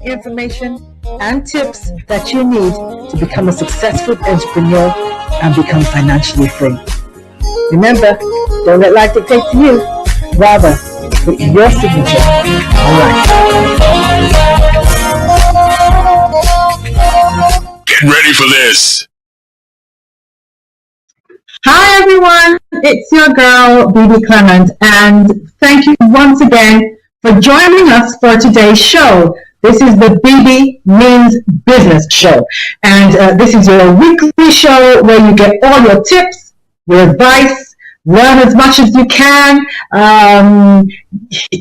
information and tips that you need to become a successful entrepreneur and become financially free. Remember, don't let life dictate to you. Rather, put your signature on life. Get ready for this. Hi everyone, it's your girl Bebe Clement, and thank you once again for joining us for today's show. This is the Bebe Means Business Show, and this is your weekly show where you get all your tips, your advice, learn as much as you can,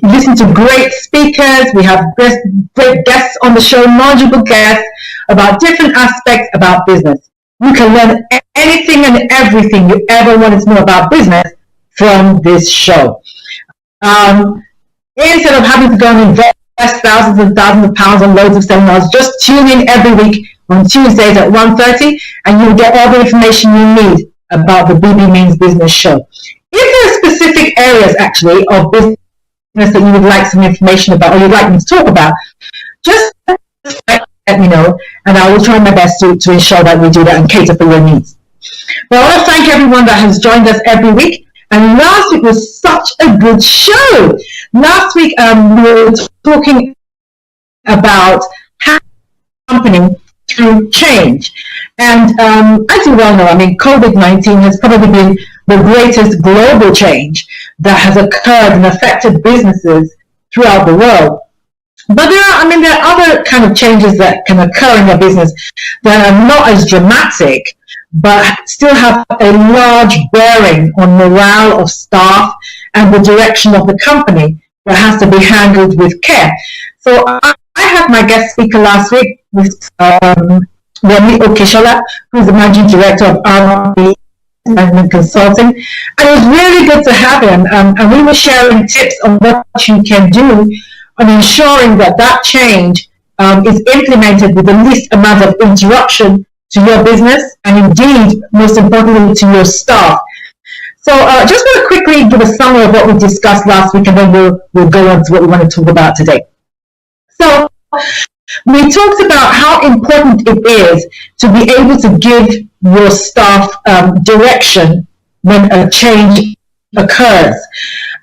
listen to great speakers. We have great guests on the show, knowledgeable guests about different aspects about business. You can learn anything and everything you ever wanted to know about business from this show. Instead of having to go and invest thousands and thousands of pounds on loads of seminars, just tune in every week on Tuesdays at 1:30 and you'll get all the information you need about the Bebe Means Business Show. If there are specific areas actually of business that you would like some information about or you'd like me to talk about, just let me know, and I will try my best to ensure that we do that and cater for your needs. But I want to thank everyone that has joined us every week. And last week was such a good show. Last week we were talking about how company through change. And as you well know, I mean, COVID-19 has probably been the greatest global change that has occurred and affected businesses throughout the world. But there are other kind of changes that can occur in your business that are not as dramatic, but still have a large bearing on morale of staff and the direction of the company that has to be handled with care. So I had my guest speaker last week with Remy Okeshola, who's the managing director of R&B Management Consulting, and it was really good to have him. And we were sharing tips on what you can do on ensuring that change is implemented with the least amount of interruption to your business and indeed, most importantly, to your staff. So just want to quickly give a summary of what we discussed last week and then we'll go on to what we want to talk about today. So we talked about how important it is to be able to give your staff direction when a change occurs.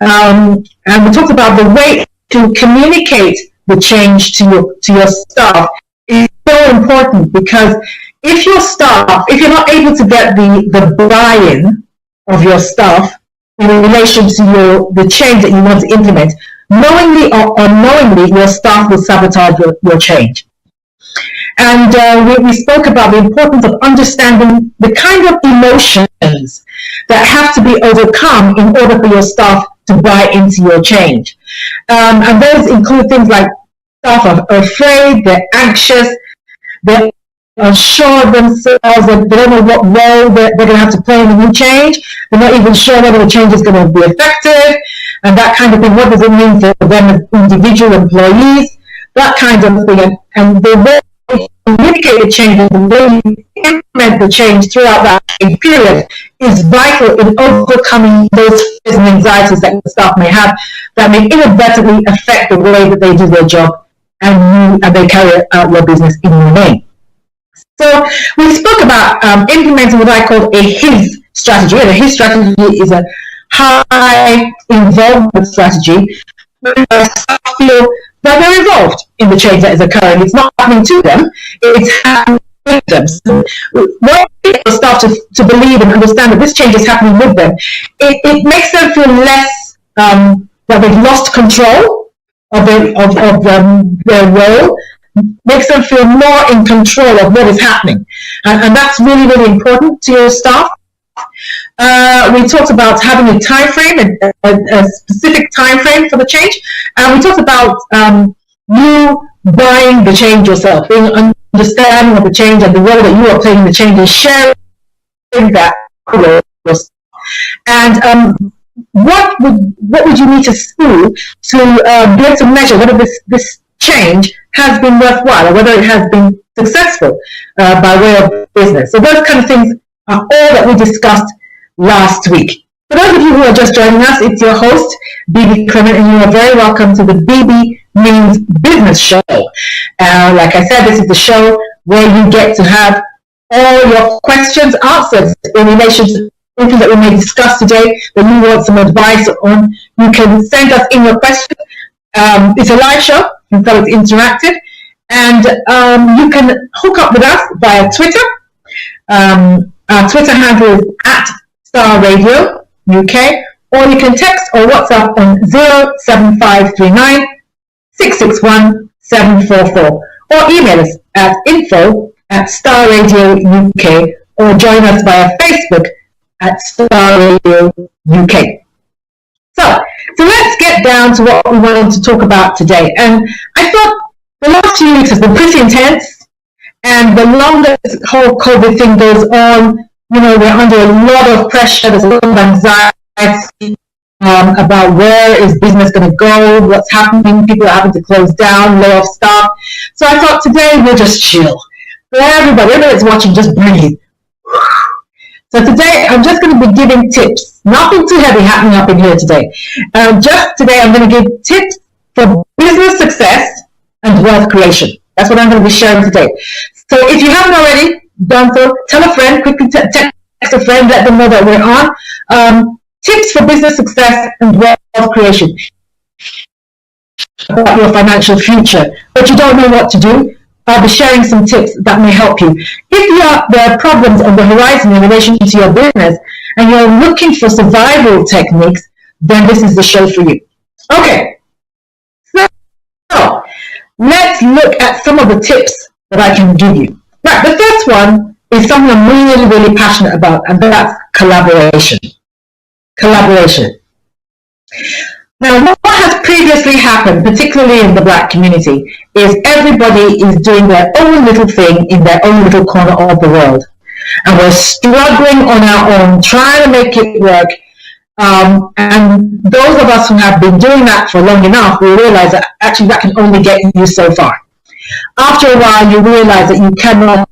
And we talked about the way to communicate the change to your staff is so important, because if you're not able to get the buy-in of your staff in relation to the change that you want to implement, knowingly or unknowingly, your staff will sabotage your change. And we spoke about the importance of understanding the kind of emotions that have to be overcome in order for your staff to buy into your change. And those include things like staff are afraid, they're anxious, they're unsure of themselves, they don't know what role they're going to have to play in the new change, they're not even sure whether the change is going to be effective, and that kind of thing. What does it mean for them as individual employees? That kind of thing. And the way you communicate the change and the way you implement the change throughout that period is vital in overcoming those fears and anxieties that the staff may have that may inadvertently affect the way that they do their job and they carry out your business in your name. So we spoke about implementing what I call a HIS strategy, and a HIS strategy is a high involvement strategy. Staff feel that they're involved in the change that is occurring. It's not happening to them, it's happening with them. So when people start to believe and understand that this change is happening with them, it makes them feel less that they've lost control of their role, makes them feel more in control of what is happening. And that's really, really important to your staff. We talked about having a time frame, a specific time frame for the change. And we talked about you buying the change yourself, being understanding of the change and the role that you are playing in the change, and sharing that with yourself. And what would you need to do to be able to measure whether this change has been worthwhile or whether it has been successful by way of business? So those kind of things are all that we discussed last week. For those of you who are just joining us, it's your host, Bebe Clement, and you are very welcome to the Bebe Means Business Show. Like I said, this is the show where you get to have all your questions answered in relation to something that we may discuss today that you want some advice on. You can send us in your questions. It's a live show, so it's interactive, and you can hook up with us via Twitter. Our Twitter handle is @Star Radio UK, or you can text or WhatsApp on 07539 661 744, or email us at info@starradiouk, or join us via Facebook at Star Radio UK. So let's get down to what we wanted to talk about today. And I thought the last few weeks has been pretty intense, and the longer this whole COVID thing goes on, we're under a lot of pressure. There's a lot of anxiety about where is business going to go, what's happening. People are having to close down, lay off staff. So I thought today we'll just chill. For everybody that's watching, just breathe. So today I'm just going to be giving tips. Nothing too heavy happening up in here today. Just today I'm going to give tips for business success and wealth creation. That's what I'm going to be sharing today. So if you haven't already done so, tell a friend, quickly text a friend, let them know that we're on. Tips for business success and wealth creation. About your financial future, but you don't know what to do, I'll be sharing some tips that may help you. If there are problems on the horizon in relation to your business and you're looking for survival techniques, then this is the show for you. Okay, so let's look at some of the tips that I can give you. Right, the first one is something I'm really, really passionate about, and that's collaboration. Collaboration. Now, what has previously happened, particularly in the Black community, is everybody is doing their own little thing in their own little corner of the world. And we're struggling on our own, trying to make it work. And those of us who have been doing that for long enough, we realize that actually that can only get you so far. After a while, you realize that you cannot.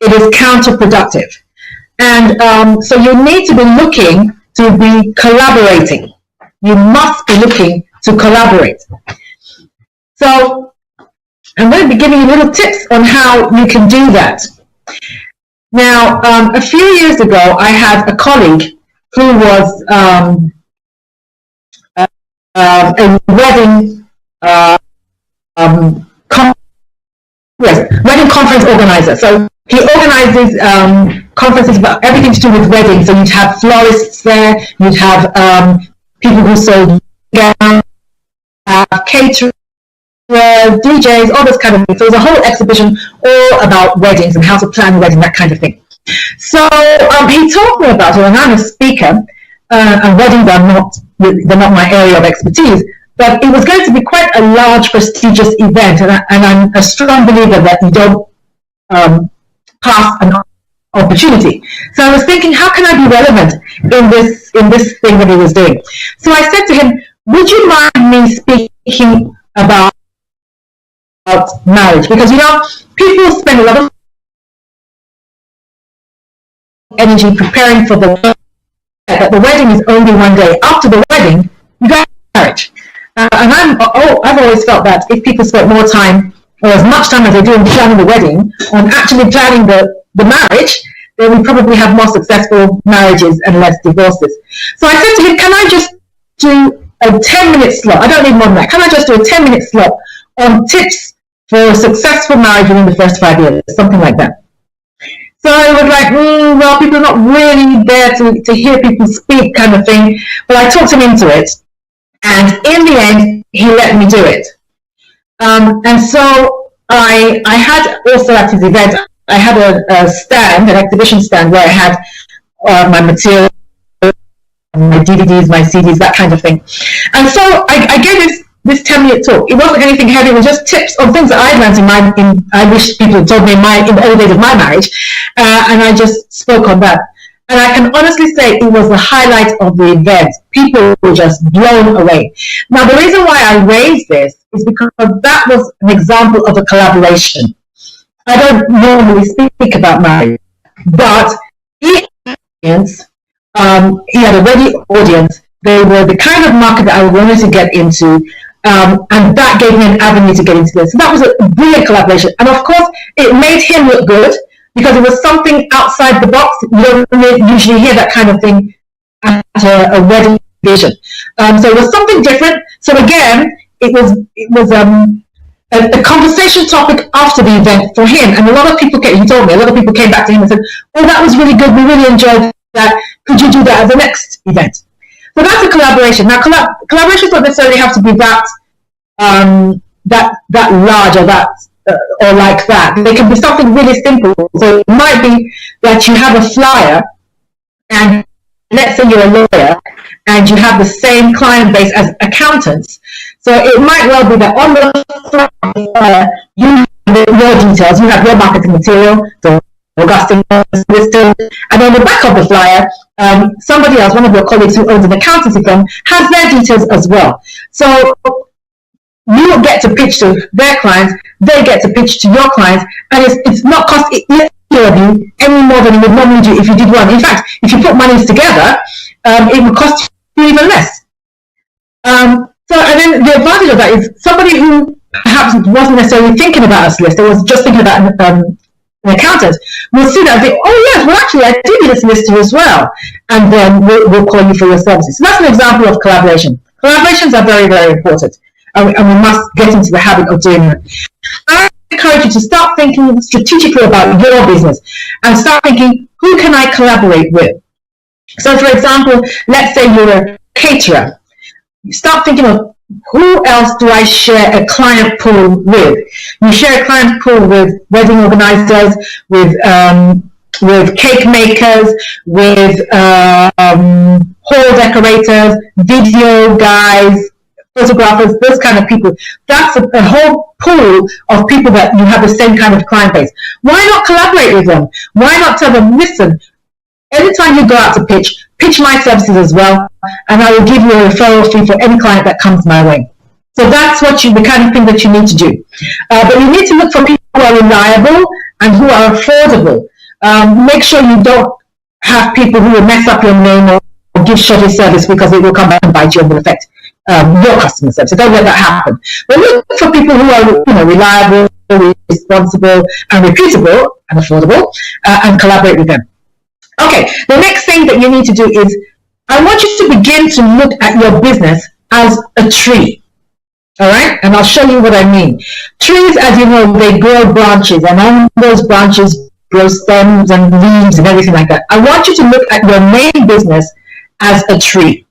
It is counterproductive. And so you need to be looking to be collaborating. You must be looking to collaborate. So I'm going to be giving you little tips on how you can do that. Now, a few years ago, I had a colleague who was a wedding wedding conference organizer. So he organizes conferences about everything to do with weddings. So you'd have florists there, you'd have people who sold gowns, caterers, DJs, all this kind of thing. So there's a whole exhibition all about weddings and how to plan a wedding, that kind of thing. So he told me about it, and I'm a speaker, and weddings they're not my area of expertise, but it was going to be quite a large, prestigious event, and I'm a strong believer that you don't pass an opportunity. So I was thinking, how can I be relevant in this thing that he was doing? So I said to him, would you mind me speaking about marriage? Because people spend a lot of energy preparing for the wedding, but the wedding is only one day. After the wedding, you got marriage. And I've always felt that if people spent more time, or as much time as they do in planning the wedding, on actually planning the marriage, then we probably have more successful marriages and less divorces. So I said to him, can I just do a 10-minute slot? I don't need more than that. Can I just do a 10-minute slot on tips for a successful marriage within the first 5 years? Something like that. So I was like, well, people are not really there to hear people speak kind of thing. But I talked him into it. And in the end, he let me do it. And so I had also at his event, I had a stand, an exhibition stand, where I had my material, my DVDs, my CDs, that kind of thing. And so I gave this 10-minute talk. It wasn't anything heavy. It was just tips on things that I learned I wish people had told me in the early days of my marriage. And I just spoke on that. And I can honestly say it was the highlight of the event. People were just blown away. Now, the reason why I raised this is because that was an example of a collaboration. I don't normally speak about marriage, but experience He had a ready audience. They were the kind of market that I wanted to get into. And that gave me an avenue to get into this. So that was a brilliant collaboration. And of course, it made him look good because it was something outside the box. You don't usually hear that kind of thing at a wedding vision. So it was something different. So again, it was a conversation topic after the event for him. And a lot of people he told me, a lot of people came back to him and said, oh, that was really good. We really enjoyed that. Could you do that at the next event? So that's a collaboration. Now, collaborations don't necessarily have to be that large or or like that. They can be something really simple. So it might be that you have a flyer, and let's say you're a lawyer, and you have the same client base as accountants. So it might well be that on the flyer, you have your details, you have your marketing material, so Augustine listed, and on the back of the flyer, somebody else, one of your colleagues who owns an accountancy firm, has their details as well. So you get to pitch to their clients, they get to pitch to your clients, and it's not cost either of you any more than it would normally do if you did one. In fact, if you put monies together, it would cost you even less. And then the advantage of that is somebody who perhaps wasn't necessarily thinking about a solicitor, was just thinking about an accountant, will see that and think, oh yes, well actually I do need a solicitor as well, and then we'll call you for your services. So that's an example of collaboration. Collaborations are very, very important, and we must get into the habit of doing it. I encourage you to start thinking strategically about your business and start thinking, who can I collaborate with? So for example, let's say you're a caterer. You start thinking of, who else do I share a client pool with? You share a client pool with wedding organizers, with cake makers, with hall decorators, video guys, photographers, those kind of people. That's a whole pool of people that you have the same kind of client base. Why not collaborate with them? Why not tell them, listen, anytime you go out to pitch my services as well, and I will give you a referral fee for any client that comes my way. So that's the kind of thing that you need to do. But you need to look for people who are reliable and who are affordable. Make sure you don't have people who will mess up your name or give shoddy service, because it will come back and bite you and will affect your customer service. So don't let that happen. But look for people who are reliable, responsible, and reputable and affordable, and collaborate with them. Okay, the next thing that you need to do is, I want you to begin to look at your business as a tree. All right, and I'll show you what I mean. Trees, as you know, they grow branches, and on those branches grow stems and leaves and everything like that. I want you to look at your main business as a tree.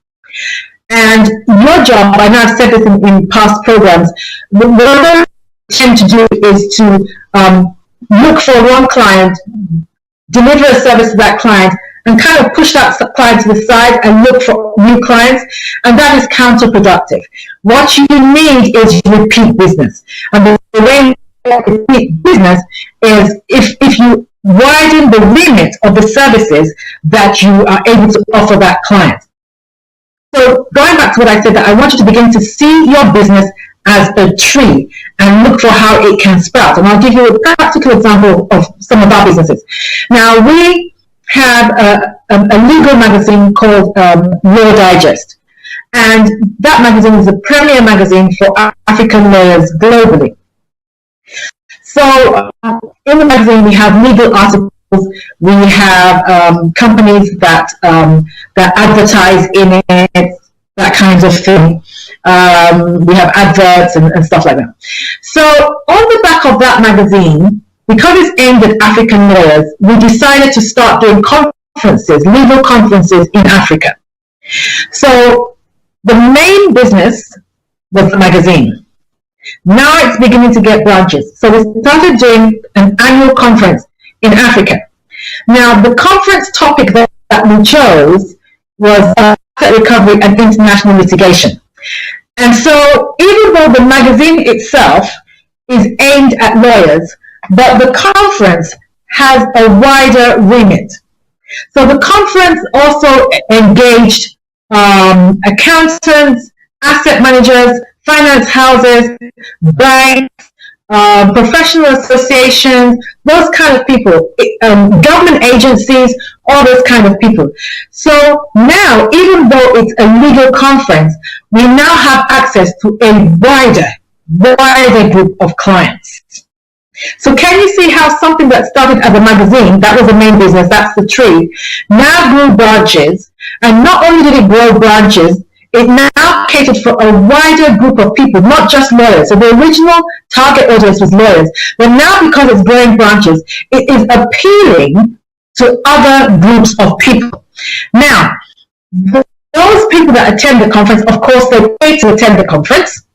And your job, I know I've said this in past programs, what I tend to do is to look for one client, deliver a service to that client, and kind of push that client to the side and look for new clients, and that is counterproductive. What you need is repeat business. And the way you repeat business is if you widen the remit of the services that you are able to offer that client. So going back to what I said, that I want you to begin to see your business as a tree and look for how it can sprout. And I'll give you a practical example of some of our businesses. Now, we have a legal magazine called Law Digest. And that magazine is a premier magazine for African lawyers globally. So in the magazine, we have legal articles, we have companies that advertise in it, that kind of thing. We have adverts and stuff like that. So on the back of that magazine, because it's aimed at African lawyers, we decided to start doing conferences, legal conferences in Africa. So the main business was the magazine. Now it's beginning to get branches. So we started doing an annual conference in Africa. Now the conference topic that we chose was asset recovery and international litigation. And so even though the magazine itself is aimed at lawyers, but the conference has a wider remit. So the conference also engaged accountants, asset managers, finance houses, banks, professional associations, those kind of people, government agencies, all those kind of people. So now, even though it's a legal conference, we now have access to a wider group of clients. So can you see how something that started as a magazine, that was the main business, that's the tree, now grew branches, and not only did it grow branches, it now catered for a wider group of people, not just lawyers. So the original target audience was lawyers, but now because it's growing branches, it is appealing to other groups of people. Now, those people that attend the conference, of course, they pay to attend the conference.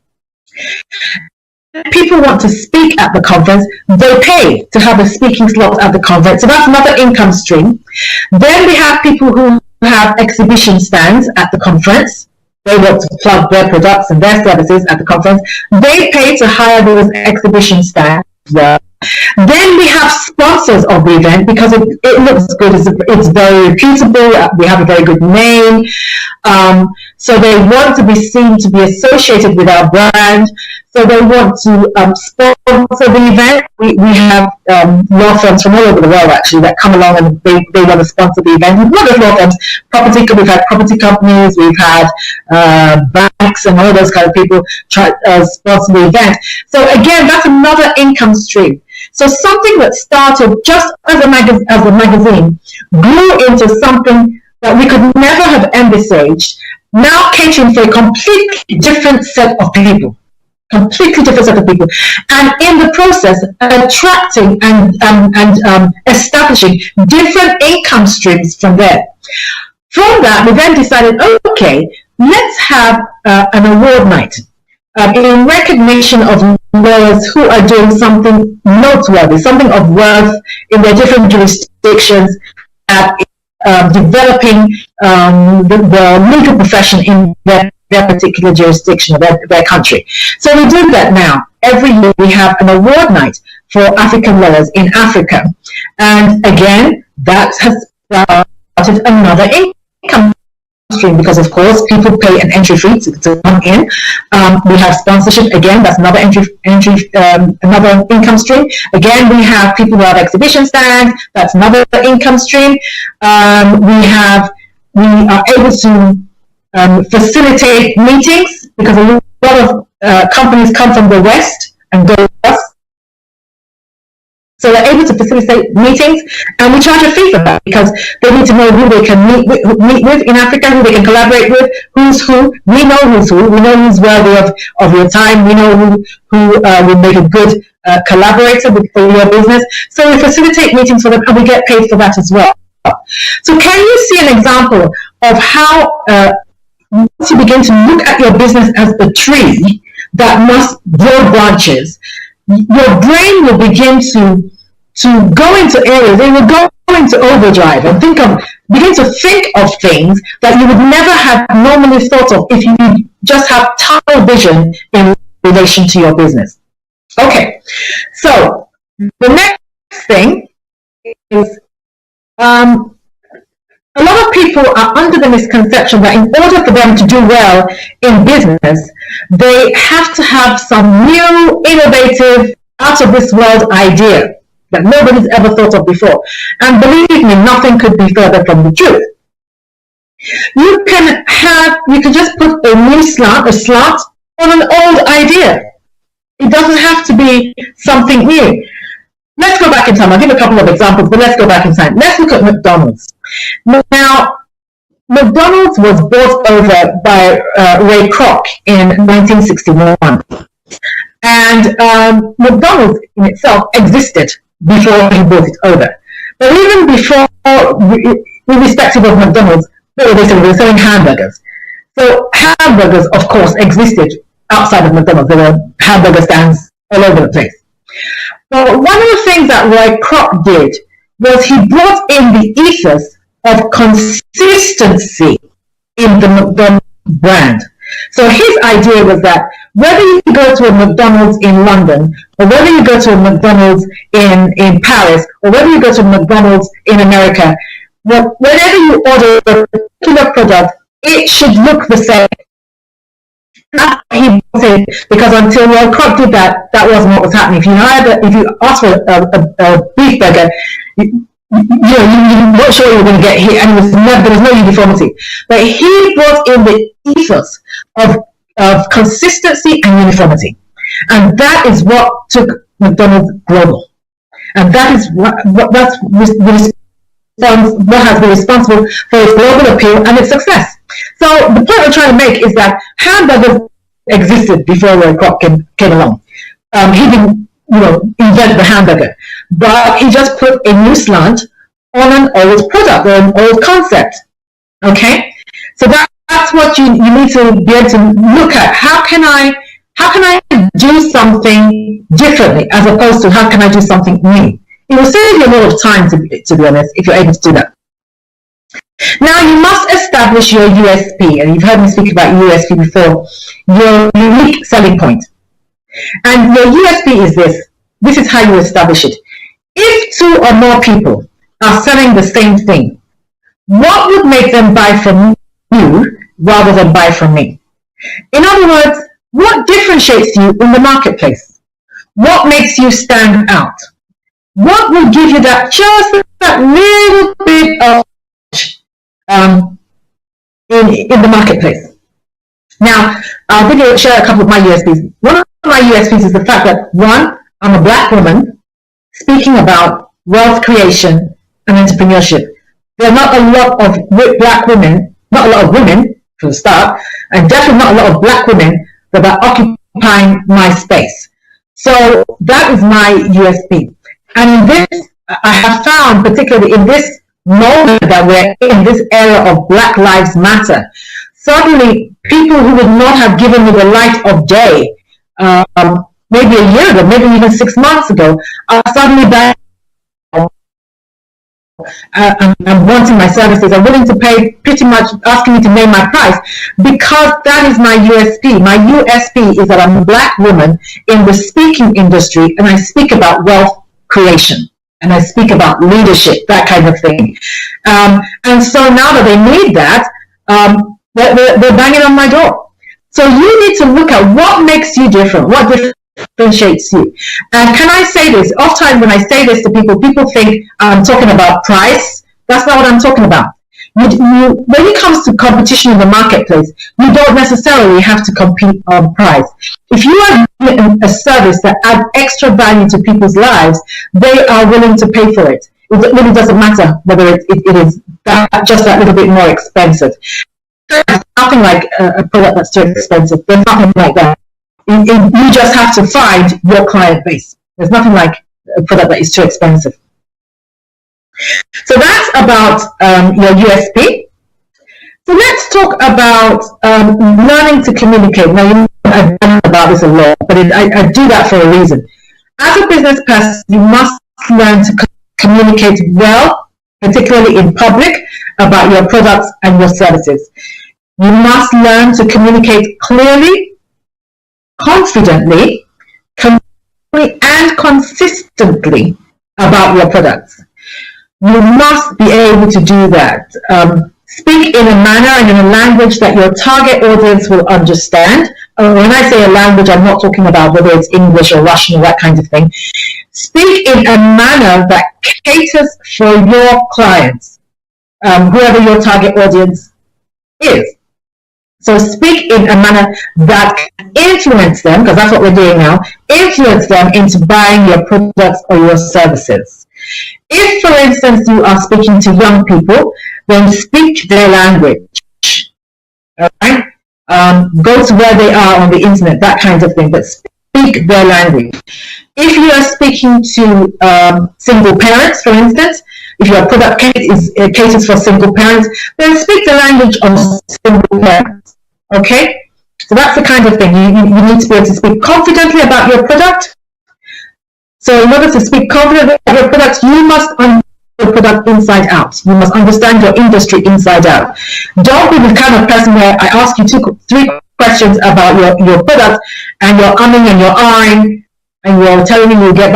People want to speak at the conference, they pay to have a speaking slot at the conference. So that's another income stream. Then we have people who have exhibition stands at the conference. They want to plug their products and their services at the conference. They pay to hire those exhibition stands as well. Then we have sponsors of the event because it looks good, it's very reputable, we have a very good name. So they want to be seen to be associated with our brand. So they want to sponsor the event. We have law firms from all over the world actually that come along and they want to sponsor the event. Not just law firms, we've had property companies, we've had banks and all those kind of people try sponsor the event. So again, that's another income stream. So something that started just as a magazine grew into something that we could never have envisaged, now catering for a completely different set of people. And in the process attracting and establishing different income streams from there. From that, we then decided, okay, let's have an award night in recognition of lawyers who are doing something noteworthy, something of worth in their different jurisdictions at developing the legal profession in their particular jurisdiction, their country. So we do that now. Every year we have an award night for African lawyers in Africa. And again, that has started another income stream because, of course, people pay an entry fee to come in. We have sponsorship. Again, that's another another income stream. Again, we have people who have exhibition stands. That's another income stream. We are able to facilitate meetings because a lot of companies come from the West and go to us. So they're able to facilitate meetings, and we charge a fee for that because they need to know who they can meet with in Africa, who they can collaborate with, who's who. We know who's who. We know who's worthy of your time. We know who will make a good collaborator for your business. So we facilitate meetings for them, and we get paid for that as well. So can you see an example of how once you begin to look at your business as a tree that must grow branches, your brain will begin to go into areas, it will go into overdrive and begin to think of things that you would never have normally thought of if you just have tunnel vision in relation to your business. Okay, so the next thing is a lot of people are under the misconception that in order for them to do well in business, they have to have some new, innovative, out-of-this-world idea that nobody's ever thought of before. And believe me, nothing could be further from the truth. You can just put a new slant on an old idea. It doesn't have to be something new. Let's go back in time. I'll give a couple of examples, but let's go back in time. Let's look at McDonald's. Now, McDonald's was bought over by Ray Kroc in 1961. And McDonald's in itself existed before he bought it over. But even before, irrespective of McDonald's, what were they selling? They were selling hamburgers. So hamburgers, of course, existed outside of McDonald's. There were hamburger stands all over the place. But one of the things that Roy Kroc did was he brought in the ethos of consistency in the McDonald's brand. So his idea was that whether you go to a McDonald's in London, or whether you go to a McDonald's in Paris, or whether you go to a McDonald's in America, whenever you order a particular product, it should look the same. He brought Okay, because until World Cup did that, that wasn't what was happening. If you asked for a beef burger, you're not sure you're going to get hit, and there was no uniformity. But he brought in the ethos of consistency and uniformity, and that is what took McDonald's global, and that is what has been responsible for its global appeal and its success. So the point we're trying to make is that hamburgers existed before Roy Kroc came along. He didn't, invent the hamburger, but he just put a new slant on an old product or an old concept. Okay, so that's what you need to be able to look at. How can I do something differently as opposed to how can I do something new? It will save you a lot of time, to be honest, if you're able to do that. Now, you must establish your USP, and you've heard me speak about USP before, your unique selling point. And your USP is this. This is how you establish it. If two or more people are selling the same thing, what would make them buy from you rather than buy from me? In other words, what differentiates you in the marketplace? What makes you stand out? What will give you that little bit of in the marketplace? Now, I'll share a couple of my USPs. One of my USPs is the fact that, one, I'm a black woman speaking about wealth creation and entrepreneurship. There are not a lot of black women, not a lot of women, for the start, and definitely not a lot of black women that are occupying my space. So that is my USP. And in this, I have found, particularly in this moment that we're in, this era of Black Lives Matter, suddenly people who would not have given me the light of day, maybe a year ago, maybe even 6 months ago, are suddenly back and wanting my services, are willing to pay, pretty much asking me to name my price, because that is my USP. My USP is that I'm a black woman in the speaking industry, and I speak about wealth creation, and I speak about leadership, that kind of thing. And so now that they need that, they're banging on my door. So you need to look at what makes you different, what differentiates you. And can I say this? Oftentimes when I say this to people, people think I'm talking about price. That's not what I'm talking about. When it comes to competition in the marketplace, you don't necessarily have to compete on price. If you are doing a service that adds extra value to people's lives, they are willing to pay for it. It really doesn't matter whether it is just that little bit more expensive. There's nothing like a product that's too expensive. There's nothing like that. You just have to find your client base. There's nothing like a product that is too expensive. So that's about your USP. So let's talk about learning to communicate. Now, you know, I've done about this a lot, but I do that for a reason. As a business person, you must learn to communicate well, particularly in public, about your products and your services. You must learn to communicate clearly, confidently, and consistently about your products. You must be able to do that. Speak in a manner and in a language that your target audience will understand. When I say a language, I'm not talking about whether it's English or Russian or that kind of thing. Speak in a manner that caters for your clients, whoever your target audience is. So speak in a manner that can influence them, because that's what we're doing now, influence them into buying your products or your services. If, for instance, you are speaking to young people, then speak their language. All right? Go to where they are on the internet, that kind of thing, but speak their language. If you are speaking to single parents, for instance, if your product caters for single parents, then speak the language of single parents. Okay? So that's the kind of thing. You need to be able to speak confidently about your product. So in order to speak confidently about your product, you must understand your product inside out. You must understand your industry inside out. Don't be the kind of person where I ask you 3 questions about your product and you're umming and you're eyeing and you're telling me you'll get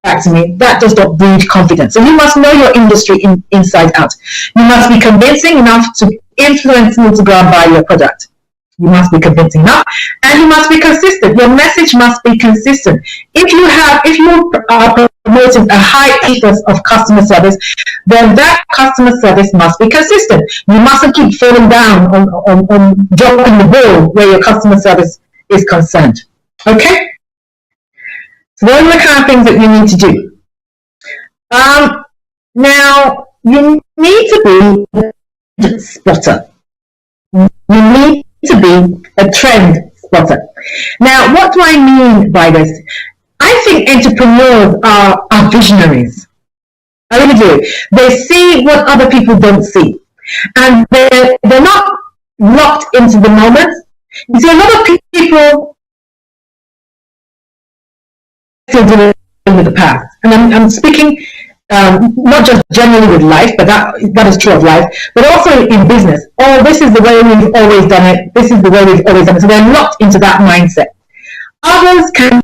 back to me. That does not breed confidence. So you must know your industry inside out. You must be convincing enough to influence me to go and buy your product. You must be convincing enough, and you must be consistent. Your message must be consistent. If you are promoting a high ethos of customer service, then that customer service must be consistent. You mustn't keep falling down on dropping the ball where your customer service is concerned. Okay? So those are the kind of things that you need to do. Now, you need to be a spotter. You need to be a trend spotter. Now, what do I mean by this? I think entrepreneurs are visionaries. I really do. They see what other people don't see. And they're not locked into the moment. You see, a lot of people still dealing with the past. And I'm speaking not just generally with life, but that is true of life, but also in business. Oh, this is the way we've always done it. This is the way we've always done it. So they're locked into that mindset. Others can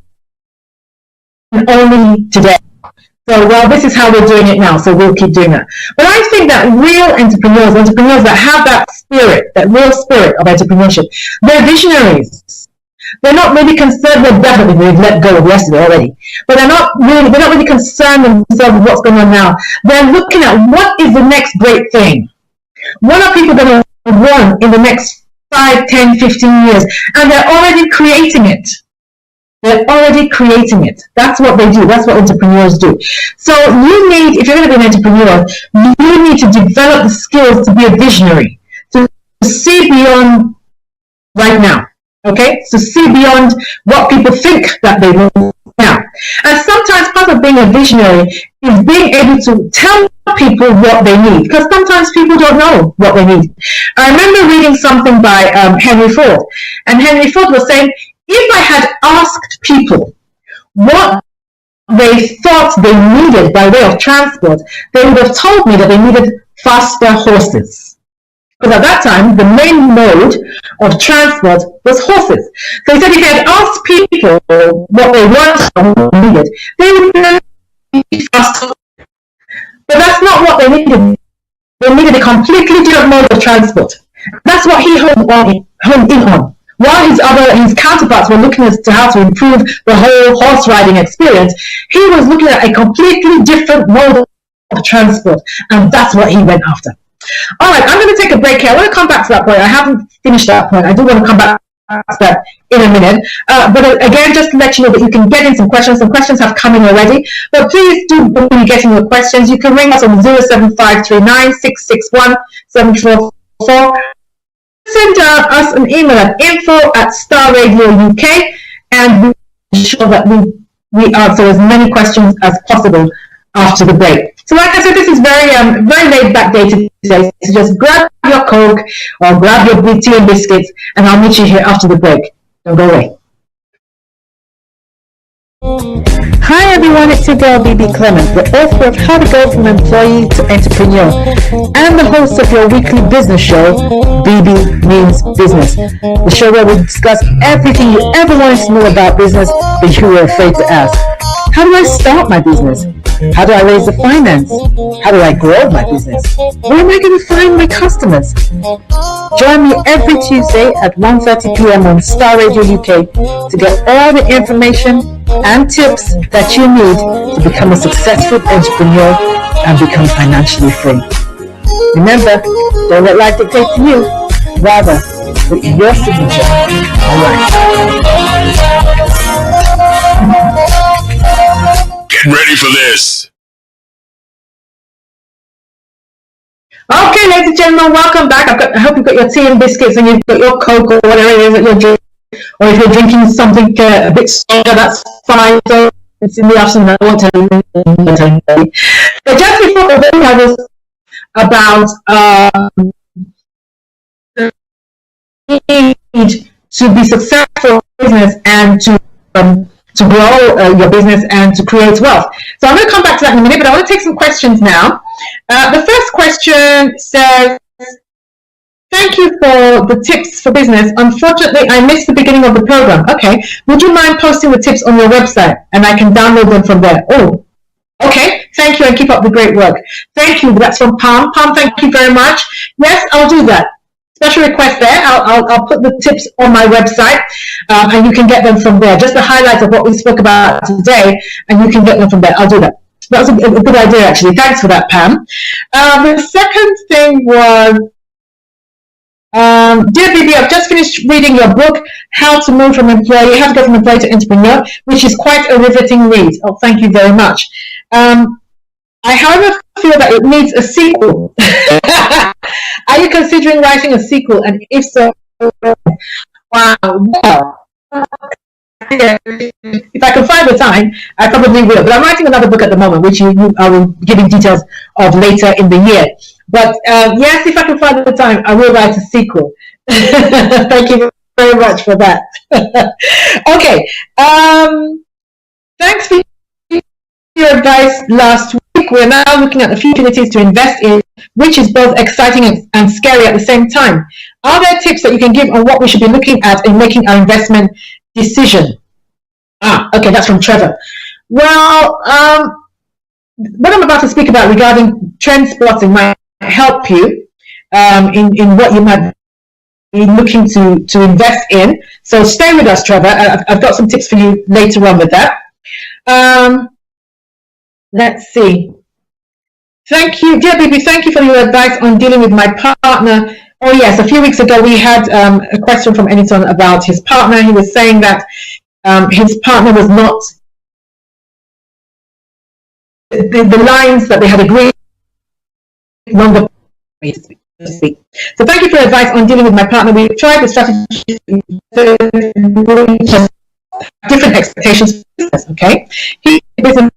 only today. So, well, this is how we're doing it now, so we'll keep doing that. But I think that real entrepreneurs that have that spirit, that real spirit of entrepreneurship, they're visionaries. They're not really concerned. Well, definitely we've let go of yesterday already, but they're not really concerned themselves with what's going on now. They're looking at what is the next great thing. What are people going to want in the next 5, 10, 15 years? And they're already creating it. They're already creating it. That's what they do. That's what entrepreneurs do. So you need, if you're going to be an entrepreneur, you need to develop the skills to be a visionary, to see beyond right now. Okay? So see beyond what people think that they want now. And sometimes part of being a visionary is being able to tell people what they need, because sometimes people don't know what they need. I remember reading something by Henry Ford, and Henry Ford was saying, if I had asked people what they thought they needed by way of transport, they would have told me that they needed faster horses. Because at that time, the main mode of transport was horses. So he said if he had asked people what they wanted or needed, they would need faster. But that's not what they needed. They needed a completely different mode of transport. That's what he honed in on. While his counterparts were looking as to how to improve the whole horse riding experience, he was looking at a completely different mode of transport, and that's what he went after. All right, I'm going to take a break here. I want to come back to that point. I haven't finished that point. I do want to come back to that in a minute. But again, just to let you know that you can get in some questions. Some questions have come in already. But please do, when you get in your questions, you can ring us on 07539 661 744. Send us an email at info@Star Radio UK, and we'll ensure that we answer as many questions as possible after the break. So like I said, this is very laid back day today. So just grab your Coke or grab your tea and biscuits, and I'll meet you here after the break. Don't go away. Hi everyone, it's your girl Bebe Clement, the author of How to Go From Employee to Entrepreneur, and the host of your weekly business show, Bebe Means Business, the show where we discuss everything you ever wanted to know about business but you were afraid to ask. How do I start my business? How do I raise the finance? How do I grow my business? Where am I going to find my customers? Join me every Tuesday at 1:30 p.m. on Star Radio UK to get all the information and tips that you need to become a successful entrepreneur and become financially free. Remember, don't let life dictate to you. Rather, put your signature on life. Get ready for this. Okay, ladies and gentlemen, welcome back. I hope you've got your tea and biscuits and you've got your Coke or whatever it is that you're drinking. Or if you're drinking something a bit stronger, that's fine. So it's in the afternoon. I won't tell you. But just before the break, I was about the need to be successful in business and to grow your business and to create wealth. So I'm going to come back to that in a minute, but I want to take some questions now. The first question says, thank you for the tips for business. Unfortunately, I missed the beginning of the program. Okay. Would you mind posting the tips on your website and I can download them from there? Oh, okay. Thank you and keep up the great work. Thank you. That's from Palm. Palm, thank you very much. Yes, I'll do that. special request there. I'll put the tips on my website, and you can get them from there. Just the highlights of what we spoke about today, and you can get them from there. I'll do that. That was a good idea, actually. Thanks for that, Pam. The second thing was, dear Bebe, I've just finished reading your book, How to Go from Employee to Entrepreneur, which is quite a riveting read. Oh, thank you very much. I, however, feel that it needs a sequel. Are you considering writing a sequel? And if so, wow, well, if I can find the time, I probably will. But I'm writing another book at the moment, which I will be giving details of later in the year. But yes, if I can find the time, I will write a sequel. Thank you very much for that. Okay. Thanks for your advice last week. We're now looking at the few opportunities to invest in, which is both exciting and scary at the same time. Are there tips that you can give on what we should be looking at in making our investment decision? Okay, that's from Trevor. Well, what I'm about to speak about regarding trend spotting might help you in what you might be looking to invest in. So stay with us, Trevor. I've got some tips for you later on with that. Let's see. Thank you, dear Bebe. Thank you for your advice on dealing with my partner. Oh yes, a few weeks ago we had a question from Anyton about his partner. He was saying that his partner was not the lines that they had agreed longer. So thank you for your advice on dealing with my partner. We tried the strategy, different expectations. Okay, he business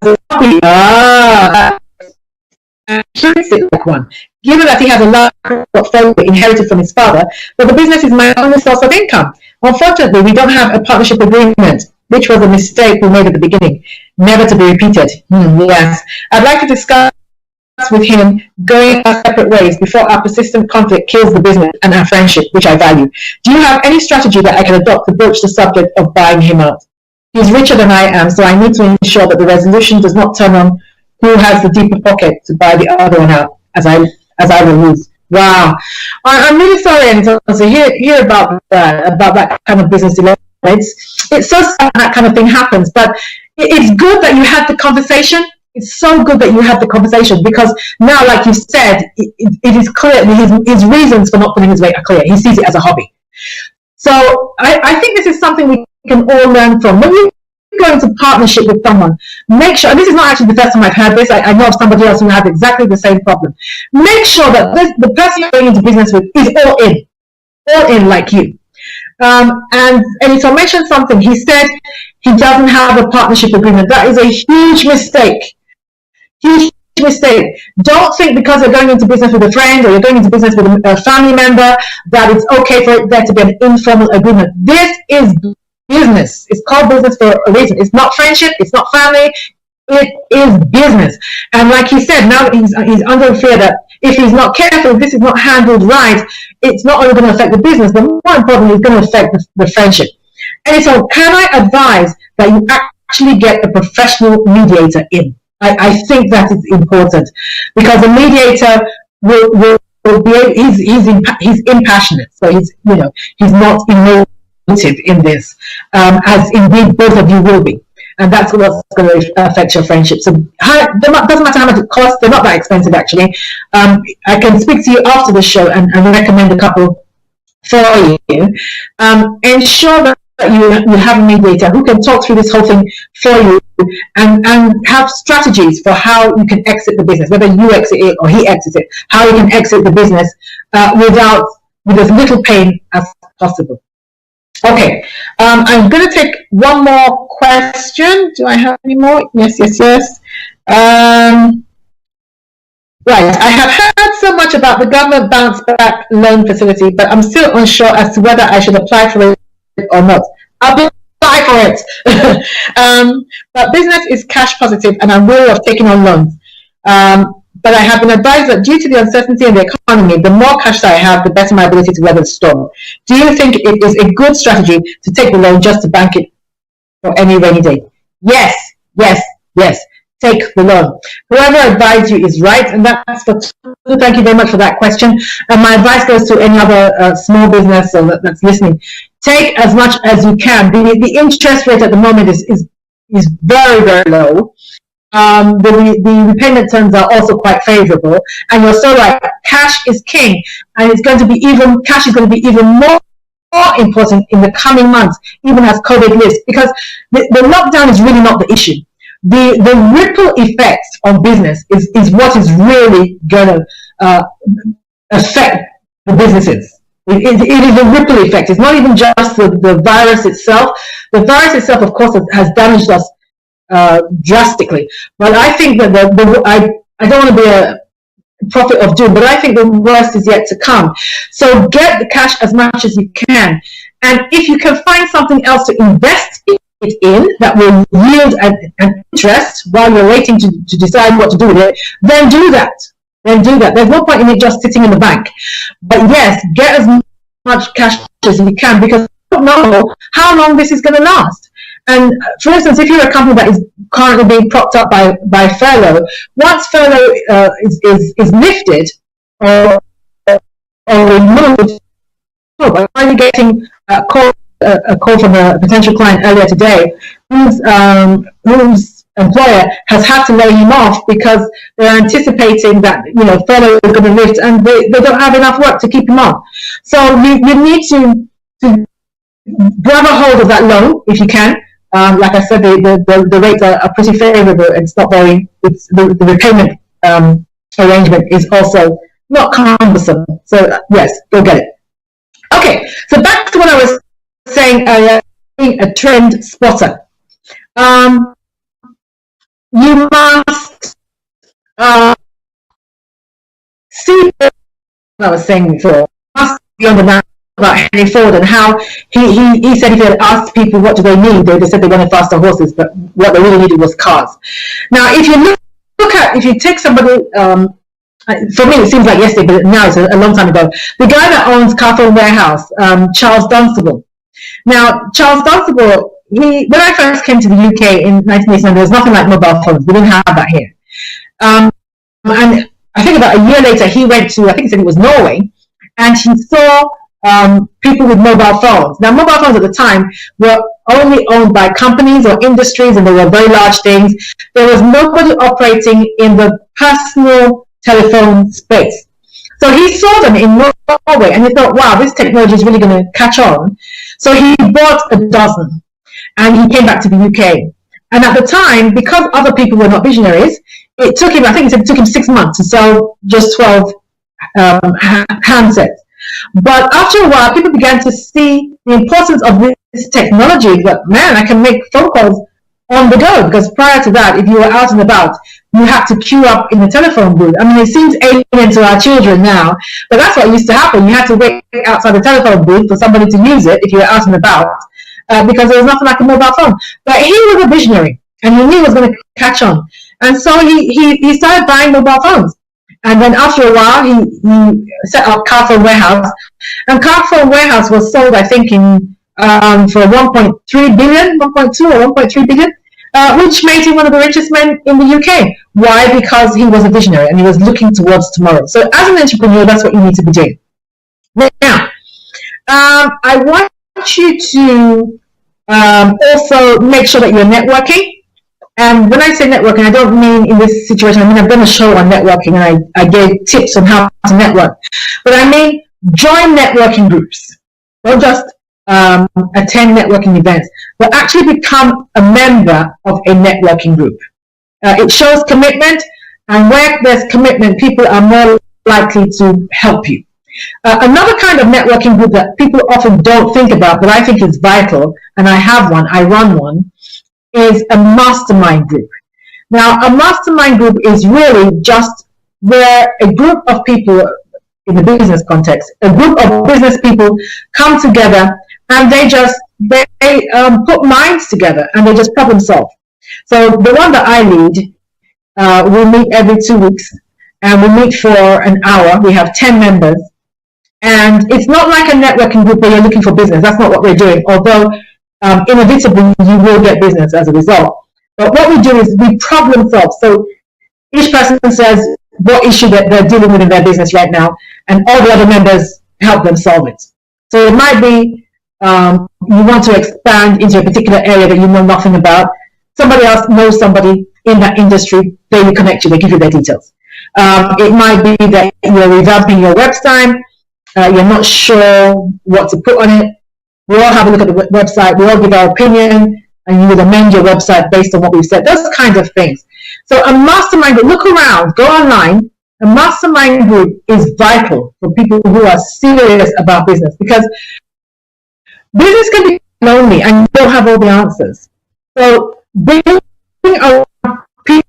like one. Given that he has a large portfolio inherited from his father, but the business is my only source of income. Unfortunately, we don't have a partnership agreement, which was a mistake we made at the beginning, never to be repeated. Yes, I'd like to discuss with him going our separate ways before our persistent conflict kills the business and our friendship, which I value. Do you have any strategy that I can adopt to broach the subject of buying him out? He's richer than I am, so I need to ensure that the resolution does not turn on who has the deeper pocket to buy the other one out, as I will lose. Wow, I'm really sorry, and to hear about that kind of business dilemma. It's so sad that kind of thing happens, but it's good that you had the conversation. It's so good that you had the conversation, because now, like you said, it is clear his reasons for not putting his weight are clear. He sees it as a hobby. So I think this is something we can all learn from. When you go into partnership with someone, make sure, and this is not actually the first time I've heard this, I know of somebody else who had exactly the same problem. Make sure that the person you're going into business with is all in like you. And so mentioned something. He said he doesn't have a partnership agreement. That is a huge mistake. Huge mistake. Don't think because you're going into business with a friend or you're going into business with a family member that it's okay for there to be an informal agreement. This is business. It's called business for a reason. It's not friendship. It's not family. It is business. And like he said, now that he's under fear that if he's not careful, if this is not handled right, it's not only going to affect the business, but more importantly, it's going to affect the friendship. And so can I advise that you actually get a professional mediator in? I think that is important, because the mediator will be, he's impassionate, so he's not emotive in this, as indeed both of you will be, and that's what's going to affect your friendship. So it doesn't matter how much it costs; they're not that expensive actually. I can speak to you after the show and recommend a couple for you. Ensure that you have a mediator who can talk through this whole thing for you and have strategies for how you can exit the business, whether you exit it or he exits it, how you can exit the business with as little pain as possible. Okay, I'm going to take one more question. Do I have any more? Yes. Right, I have heard so much about the government bounce back loan facility, but I'm still unsure as to whether I should apply for it or not. I'll apply for it. But business is cash positive and I'm wary of taking on loans. But I have been advised that due to the uncertainty in the economy, the more cash that I have, the better my ability to weather the storm. Do you think it is a good strategy to take the loan just to bank it for any rainy day? Yes. take the loan. Whoever advised you is right, and that's for. Thank you very much for that question. And my advice goes to any other small business that's listening. Take as much as you can. The interest rate at the moment is very, very low. The repayment terms are also quite favorable, and you're so right. Cash is king, and cash is going to be even more important in the coming months, even as COVID lives, because the lockdown is really not the issue. The ripple effects on business is what is really going to affect the businesses. It is a ripple effect. It's not even just the virus itself. The virus itself, of course, has damaged us drastically. But I think that I don't want to be a prophet of doom, but I think the worst is yet to come. So get the cash as much as you can. And if you can find something else to invest it in that will yield an interest while you're waiting to decide what to do with it, then do that. There's no point in it just sitting in the bank. But yes, get as much cash as you can, because you don't know how long this is going to last. And for instance, if you're a company that is currently being propped up by furlough, once furlough is lifted or removed, I'm finally getting a call from a potential client earlier today whose employer has had to lay him off because they're anticipating that furlough is going to lift and they don't have enough work to keep him on. So you need to grab a hold of that loan if you can. Like I said, the rates are pretty favorable. It's not the repayment arrangement is also not cumbersome. So yes, go get it. Okay, so back to what I was saying earlier, being a trend spotter. You must see what I was saying before. You must be on the map about Henry Ford and how he said if he had asked people what do they need, they said they wanted faster horses, but what they really needed was cars. Now, if you if you take somebody, for me it seems like yesterday, but now it's a long time ago, the guy that owns Carphone Warehouse, Charles Dunstable. Now, Charles Dunstable, when I first came to the UK in 1989, there was nothing like mobile phones. We didn't have that here. And I think about a year later, he went to, I think he said it was Norway, and he saw people with mobile phones. Now, mobile phones at the time were only owned by companies or industries, and they were very large things. There was nobody operating in the personal telephone space. So he saw them in Norway, and he thought, wow, this technology is really going to catch on. So he bought a dozen, and he came back to the UK. And at the time, because other people were not visionaries, it took him, I think it took him 6 months to sell just 12 handsets. But after a while, people began to see the importance of this technology, that, man, I can make phone calls on the go, because prior to that, if you were out and about, you had to queue up in the telephone booth. I mean, it seems alien to our children now, but that's what used to happen. You had to wait outside the telephone booth for somebody to use it if you were out and about, because there was nothing like a mobile phone. But he was a visionary, and he knew it was going to catch on. And so he started buying mobile phones. And then after a while, he set up Carphone Warehouse. And Carphone Warehouse was sold, I think, for 1.3 billion, 1.2 or 1.3 billion, which made him one of the richest men in the UK. Why? Because he was a visionary and he was looking towards tomorrow. So as an entrepreneur, that's what you need to be doing. Now, I want you to also make sure that you're networking. And when I say networking, I don't mean in this situation, I mean I've done a show on networking and I gave tips on how to network. But I mean join networking groups. Don't just attend networking events, but actually become a member of a networking group. It shows commitment, and where there's commitment, people are more likely to help you. Another kind of networking group that people often don't think about, but I think is vital, and I have one, I run one, is a mastermind group. Now, a mastermind group is really just where a group of people, in the business context, a group of business people come together and they put minds together and they just problem solve. So the one that I lead, we meet every 2 weeks and we meet for an hour. We have 10 members. And it's not like a networking group where you're looking for business. That's not what we're doing. Although inevitably you will get business as a result. But what we do is we problem solve. So each person says what issue that they're dealing with in their business right now, and all the other members help them solve it. So it might be you want to expand into a particular area that you know nothing about. Somebody else knows somebody in that industry, they will connect you, they give you their details. It might be that you're revamping your website, you're not sure what to put on it. We all have a look at the website, we all give our opinion, and you would amend your website based on what we've said. Those kinds of things. So a mastermind group, look around, go online. A mastermind group is vital for people who are serious about business, because business can be lonely and you don't have all the answers. So bringing around people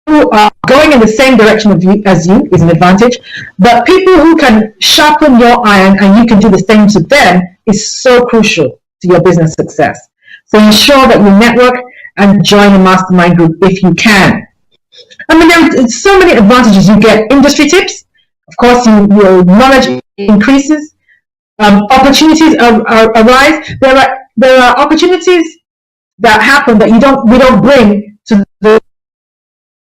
who are going in the same direction as you is an advantage, but people who can sharpen your iron and you can do the same to them is so crucial to your business success. So ensure that you network and join a mastermind group if you can. I mean, there's so many advantages. You get industry tips. Of course, your knowledge increases. Opportunities arise. There are opportunities that happen that we don't bring to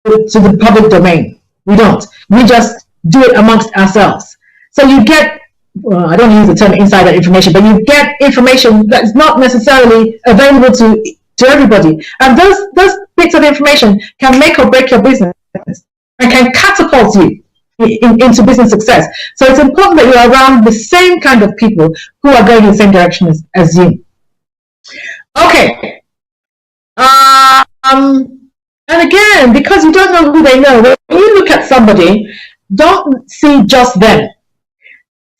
the public domain. We don't. We just do it amongst ourselves. So you get, well, I don't use the term insider information, but you get information that's not necessarily available to everybody. And those bits of information can make or break your business and can catapult you into business success. So it's important that you're around the same kind of people who are going in the same direction as you. Okay. And again, because you don't know who they know, when you look at somebody, don't see just them.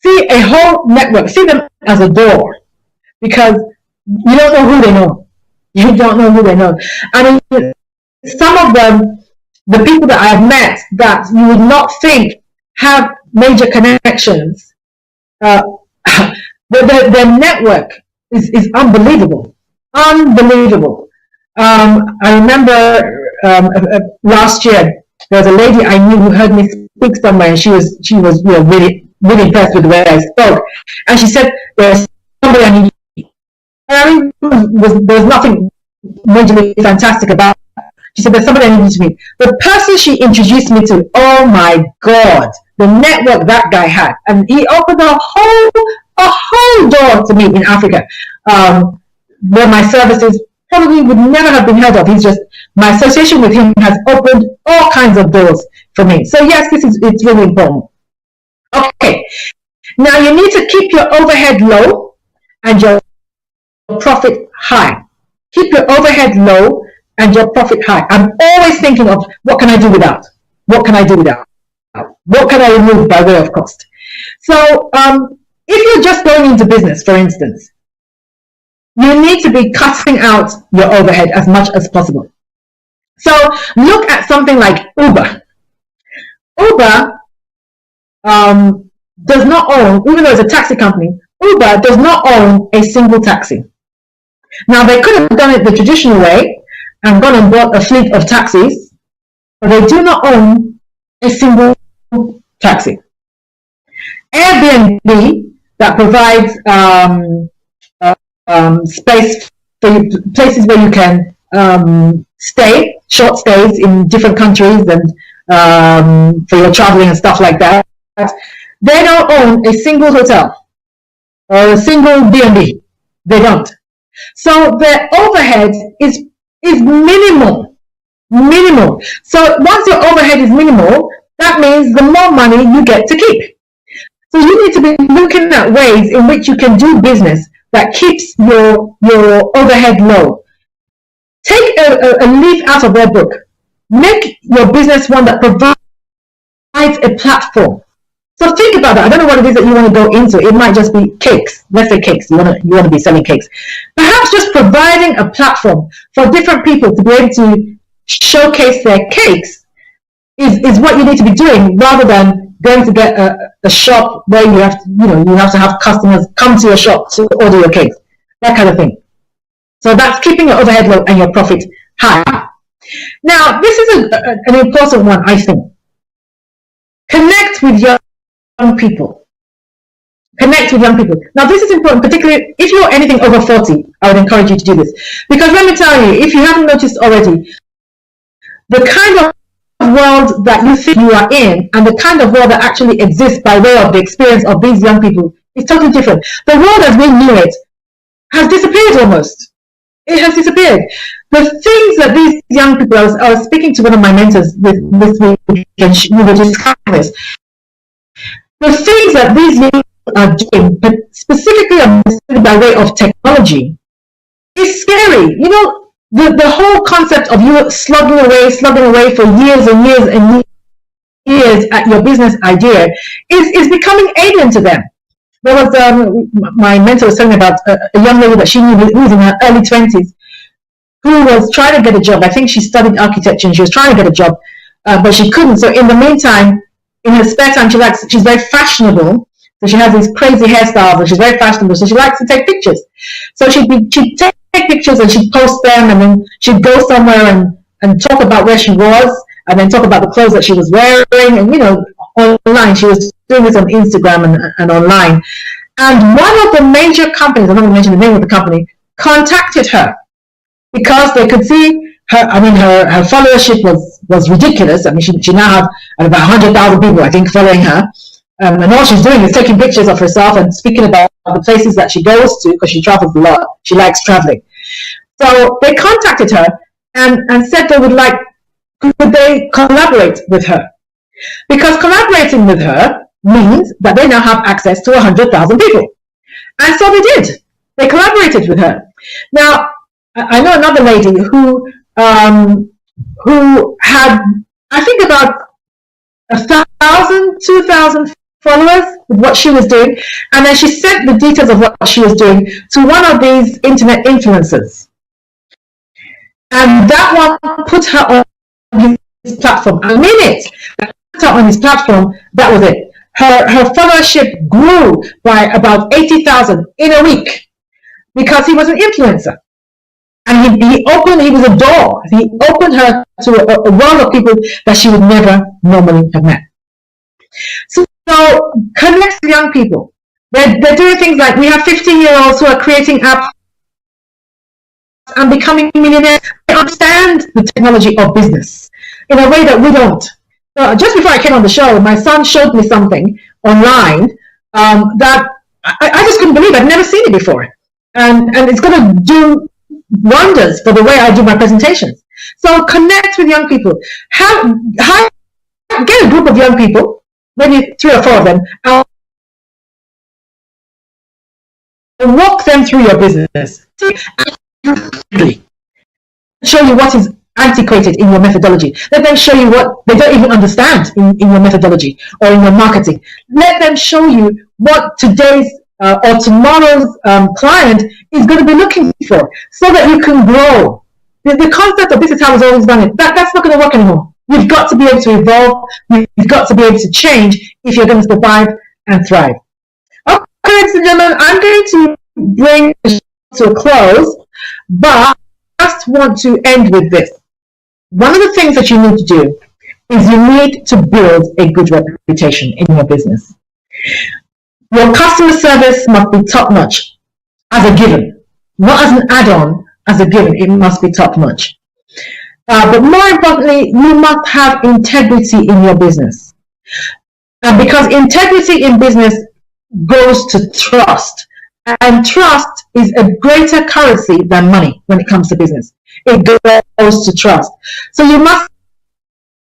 See a whole network. See them as a door, because you don't know who they know. You don't know who they know. I mean, some of them, the people that I've met that you would not think have major connections, their network is unbelievable. Unbelievable. I remember last year there was a lady I knew who heard me speak somewhere, and she was really impressed with the way I spoke, and she said, "There's somebody I need." I mean, there was nothing majorly fantastic about it. She said, "There's somebody I need to meet." The person she introduced me to, oh my God, the network that guy had, and he opened a whole door to me in Africa, where my services probably would never have been heard of. My association with him has opened all kinds of doors for me. So yes, it's really important. Okay, now you need to keep your overhead low and your profit high. Keep your overhead low and your profit high. I'm always thinking of what can I do without? What can I do without? What can I remove by way of cost? So if you're just going into business, for instance, you need to be cutting out your overhead as much as possible. So look at something like Uber. Uber does not own, even though it's a taxi company, Uber does not own a single taxi. Now, they could have done it the traditional way and gone and bought a fleet of taxis, but they do not own a single taxi. Airbnb, that provides space for places where you can stay, short stays in different countries, and for your traveling and stuff like that. They don't own a single hotel or a single B&B. They don't. So their overhead is minimal. Minimal. So once your overhead is minimal, that means the more money you get to keep. So you need to be looking at ways in which you can do business that keeps your overhead low. Take a leaf out of their book. Make your business one that provides a platform. So think about that. I don't know what it is that you want to go into. It might just be cakes. Let's say cakes. You want to be selling cakes. Perhaps just providing a platform for different people to be able to showcase their cakes is what you need to be doing, rather than going to get a shop where you have to have customers come to your shop to order your cakes. That kind of thing. So that's keeping your overhead low and your profit high. Now, this is an important one, I think. Connect with young people. Connect with young people. Now, this is important, particularly if you're anything over 40. I would encourage you to do this. Because let me tell you, if you haven't noticed already, the kind of world that you think you are in and the kind of world that actually exists by way of the experience of these young people is totally different. The world as we knew it has disappeared almost. It has disappeared. The things that these young people, I was speaking to one of my mentors this week, and we were discussing this. The things that these young people are doing, but specifically by way of technology, is scary. You know, the whole concept of you slugging away for years and years and years at your business idea is becoming alien to them. There was my mentor was telling me about a young lady that she knew who was in her early 20s, who was trying to get a job. I think she studied architecture and she was trying to get a job, but she couldn't. So in the meantime, in her spare time, she's very fashionable. So she has these crazy hairstyles and she's very fashionable. So she likes to take pictures. So she'd take pictures and she'd post them, and then she'd go somewhere and talk about where she was, and then talk about the clothes that she was wearing, and, you know, online. She was doing this on Instagram and online. And one of the major companies, I'm not going to mention the name of the company, contacted her because they could see her. I mean, her followership was ridiculous. I mean, she now has about 100,000 people, I think, following her. And all she's doing is taking pictures of herself and speaking about the places that she goes to, because she travels a lot. She likes traveling. So they contacted her and said they would like, could they collaborate with her? Because collaborating with her means that they now have access to 100,000 people. And so they did. They collaborated with her. Now, I know another lady who had, I think, about 1,000, 2,000 followers with what she was doing, and then she sent the details of what she was doing to one of these internet influencers, and that one put her on his platform. A minute put her on his platform, that was it. Her followership grew by about 80,000 in a week because he was an influencer, and he was a door. He opened her to a world of people that she would never normally have met. So connect with young people. They're doing things like, we have 15-year-olds who are creating apps and becoming millionaires. They understand the technology of business in a way that we don't. So just before I came on the show, my son showed me something online that I just couldn't believe. I'd never seen it before. And it's going to do wonders for the way I do my presentations. So connect with young people. Get a group of young people, maybe 3 or 4 of them, and walk them through your business. Show you what is antiquated in your methodology. Let them show you what they don't even understand in your methodology or in your marketing. Let them show you what today's or tomorrow's client is going to be looking for, so that you can grow. The concept of this is how it's always done it, that's not going to work anymore. You've got to be able to evolve. You've got to be able to change if you're going to survive and thrive. Okay, ladies and gentlemen, I'm going to bring the show to a close, but I just want to end with this. One of the things that you need to do is you need to build a good reputation in your business. Your customer service must be top-notch as a given, not as an add-on, as a given. It must be top-notch. But more importantly, you must have integrity in your business. Because integrity in business goes to trust. And trust is a greater currency than money when it comes to business. It goes to trust. So you must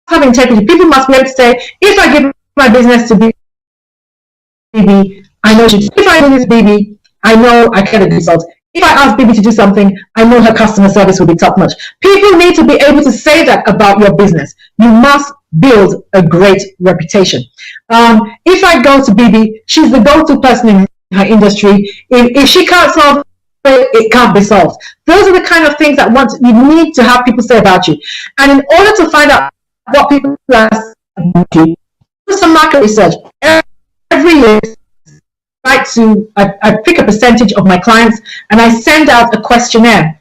have integrity. People must be able to say, if I give my business to Bebe, I know she. If I do this Bebe, I know I get a result. If I ask Bebe to do something, I know her customer service will be top notch. People need to be able to say that about your business. You must build a great reputation. If I go to Bebe, she's the go-to person in her industry. If she can't solve it, it can't be solved. Those are the kind of things that you need to have people say about you. And in order to find out what people ask about you, do some market research. Every year, I pick a percentage of my clients and I send out a questionnaire.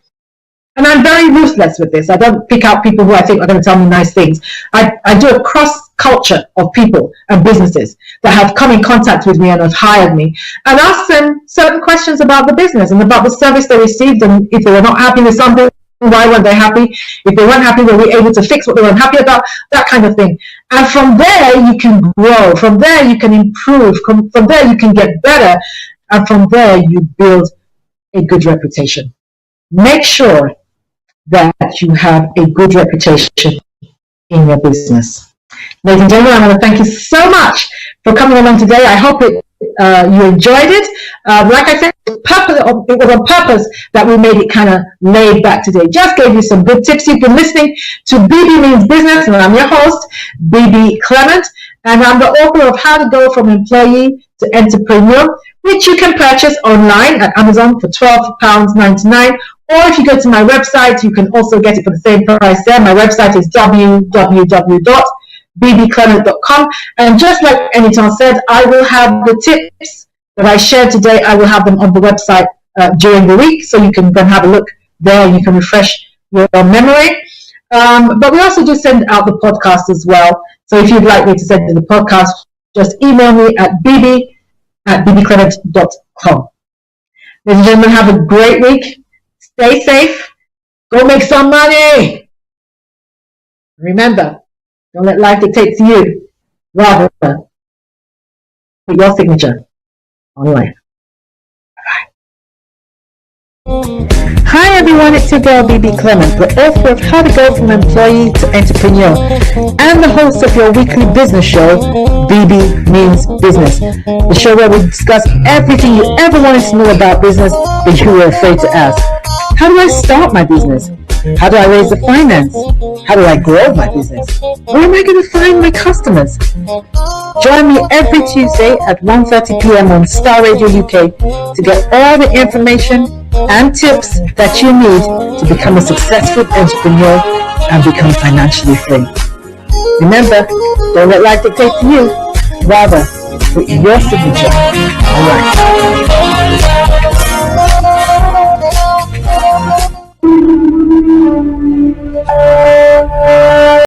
And I'm very ruthless with this. I don't pick out people who I think are going to tell me nice things. I do a cross culture of people and businesses that have come in contact with me and have hired me, and ask them certain questions about the business and about the service they received, and if they were not happy with something, why weren't they happy? If they weren't happy, were we able to fix what they weren't happy about? That kind of thing. And from there, you can grow. From there, you can improve. From there, you can get better. And from there, you build a good reputation. Make sure that you have a good reputation in your business. Ladies and gentlemen, I want to thank you so much for coming along today. I hope you enjoyed it. Like I said, it was on purpose that we made it kind of laid back today. Just gave you some good tips. You've been listening to Bebe Means Business, and I'm your host, Bebe Clement, and I'm the author of How to Go from Employee to Entrepreneur, which you can purchase online at Amazon for £12.99. Or if you go to my website, you can also get it for the same price there. My website is www.bbclement.com. And just like Anytime said, I will have the tips that I shared today. I will have them on the website during the week, so you can go and have a look there and you can refresh your memory. But we also do send out the podcast as well. So if you'd like me to send you the podcast, just email me at bb@bbclement.com. Ladies and gentlemen, have a great week. Stay safe. Go make some money. Remember, don't let life dictate to you. Rather, put your signature on life. Hi everyone, it's your girl Bebe Clement, the author of How to Go from Employee to Entrepreneur and the host of your weekly business show, Bebe Means Business, the show where we discuss everything you ever wanted to know about business but you were afraid to ask. How do I start my business? How do I raise the finance? How do I grow my business? Where am I going to find my customers? Join me every Tuesday at 1:30 p.m. on Star Radio UK to get all the information and tips that you need to become a successful entrepreneur and become financially free. Remember, don't let life dictate to you. Rather, put your signature on life.